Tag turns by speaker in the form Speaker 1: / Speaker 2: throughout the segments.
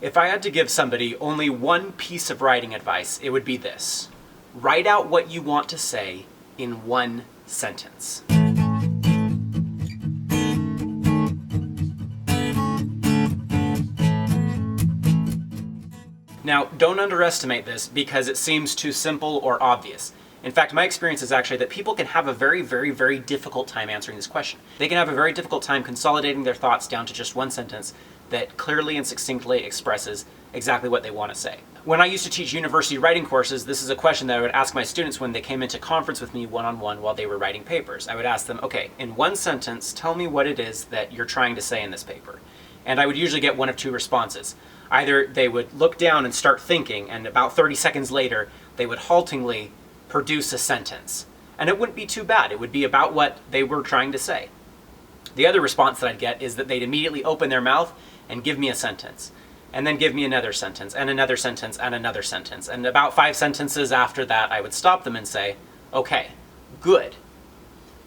Speaker 1: If I had to give somebody only one piece of writing advice, it would be this. Write out what you want to say in one sentence. Now, don't underestimate this because it seems too simple or obvious. In fact, my experience is actually that people can have a very difficult time answering this question. They can have a very difficult time consolidating their thoughts down to just one sentence that clearly and succinctly expresses exactly what they want to say. When I used to teach university writing courses, this is a question that I would ask my students when they came into conference with me one-on-one while they were writing papers. I would ask them, okay, in one sentence, tell me what it is that you're trying to say in this paper. And I would usually get one of two responses. Either they would look down and start thinking, and about 30 seconds later, they would haltingly produce a sentence. And it wouldn't be too bad. It would be about what they were trying to say. The other response that I'd get is that they'd immediately open their mouth and give me a sentence, and then give me another sentence, and another sentence, and another sentence. And about 5 sentences after that, I would stop them and say, okay, good.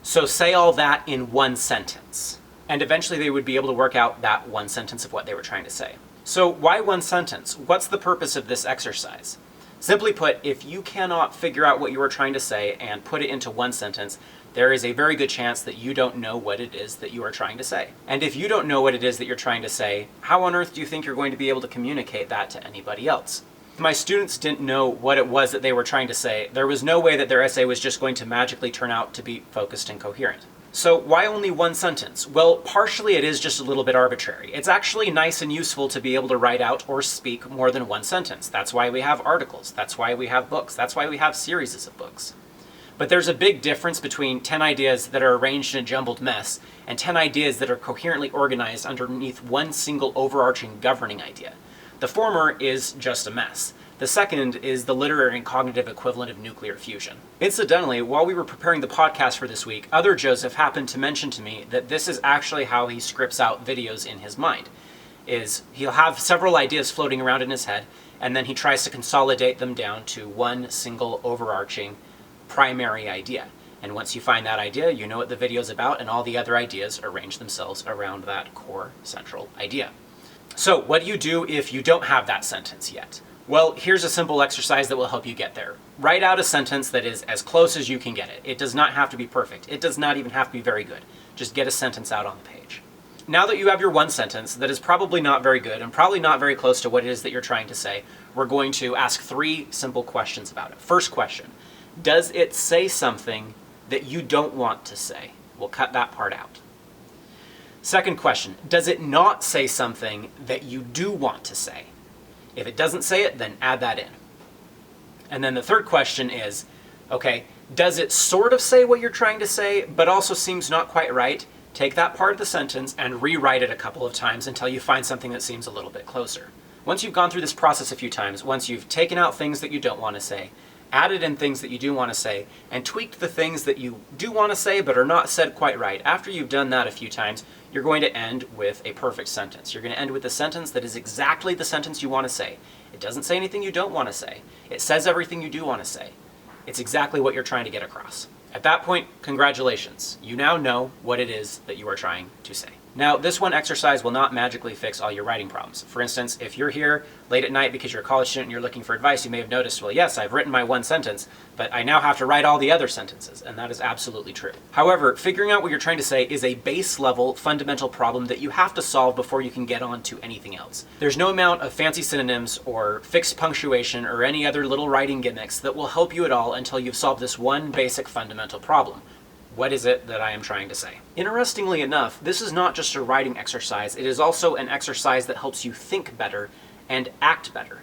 Speaker 1: So say all that in one sentence. And eventually they would be able to work out that one sentence of what they were trying to say. So why one sentence? What's the purpose of this exercise? Simply put, if you cannot figure out what you are trying to say and put it into one sentence, there is a very good chance that you don't know what it is that you are trying to say. And if you don't know what it is that you're trying to say, how on earth do you think you're going to be able to communicate that to anybody else? If my students didn't know what it was that they were trying to say, there was no way that their essay was just going to magically turn out to be focused and coherent. So why only one sentence? Well, partially it is just a little bit arbitrary. It's actually nice and useful to be able to write out or speak more than one sentence. That's why we have articles. That's why we have books. That's why we have series of books. But there's a big difference between 10 ideas that are arranged in a jumbled mess and 10 ideas that are coherently organized underneath one single overarching governing idea. The former is just a mess. The second is the literary and cognitive equivalent of nuclear fusion. Incidentally, while we were preparing the podcast for this week, other Joseph happened to mention to me that this is actually how he scripts out videos in his mind. He'll have several ideas floating around in his head, and then he tries to consolidate them down to one single overarching primary idea. And once you find that idea, you know what the video is about, and all the other ideas arrange themselves around that core central idea. So what do you do if you don't have that sentence yet? Well, here's a simple exercise that will help you get there. Write out a sentence that is as close as you can get it. It does not have to be perfect. It does not even have to be very good. Just get a sentence out on the page. Now that you have your one sentence that is probably not very good and probably not very close to what it is that you're trying to say, we're going to ask 3 simple questions about it. First question, does it say something that you don't want to say? We'll cut that part out. Second question, does it not say something that you do want to say? If it doesn't say it, then add that in. And then the third question is, okay, does it sort of say what you're trying to say, but also seems not quite right? Take that part of the sentence and rewrite it a couple of times until you find something that seems a little bit closer. Once you've gone through this process a few times, once you've taken out things that you don't want to say, added in things that you do want to say, and tweaked the things that you do want to say but are not said quite right, after you've done that a few times, you're going to end with a perfect sentence. You're going to end with a sentence that is exactly the sentence you want to say. It doesn't say anything you don't want to say. It says everything you do want to say. It's exactly what you're trying to get across. At that point, congratulations. You now know what it is that you are trying to say. Now, this one exercise will not magically fix all your writing problems. For instance, if you're here late at night because you're a college student and you're looking for advice, you may have noticed, well, yes, I've written my one sentence, but I now have to write all the other sentences, and that is absolutely true. However, figuring out what you're trying to say is a base-level, fundamental problem that you have to solve before you can get on to anything else. There's no amount of fancy synonyms or fixed punctuation or any other little writing gimmicks that will help you at all until you've solved this one basic fundamental problem. What is it that I am trying to say? Interestingly enough, this is not just a writing exercise, it is also an exercise that helps you think better and act better.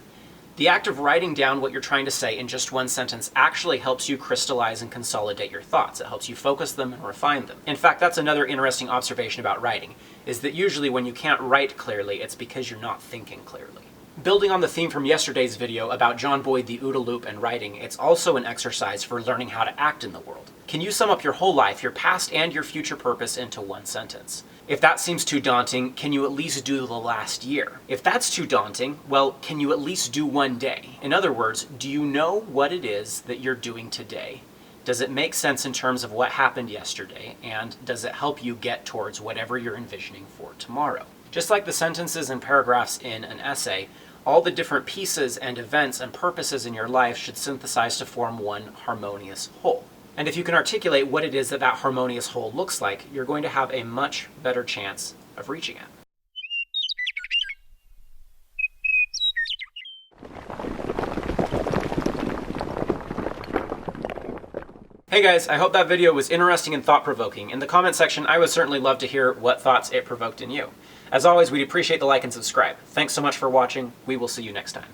Speaker 1: The act of writing down what you're trying to say in just one sentence actually helps you crystallize and consolidate your thoughts. It helps you focus them and refine them. In fact, that's another interesting observation about writing, is that usually when you can't write clearly, it's because you're not thinking clearly. Building on the theme from yesterday's video about John Boyd the OODA loop and writing, it's also an exercise for learning how to act in the world. Can you sum up your whole life, your past and your future purpose into one sentence? If that seems too daunting, can you at least do the last year? If that's too daunting, well, can you at least do one day? In other words, do you know what it is that you're doing today? Does it make sense in terms of what happened yesterday? And does it help you get towards whatever you're envisioning for tomorrow? Just like the sentences and paragraphs in an essay, all the different pieces and events and purposes in your life should synthesize to form one harmonious whole. And if you can articulate what it is that that harmonious whole looks like, you're going to have a much better chance of reaching it. Hey guys, I hope that video was interesting and thought-provoking. In the comment section, I would certainly love to hear what thoughts it provoked in you. As always, we'd appreciate the like and subscribe. Thanks so much for watching. We will see you next time.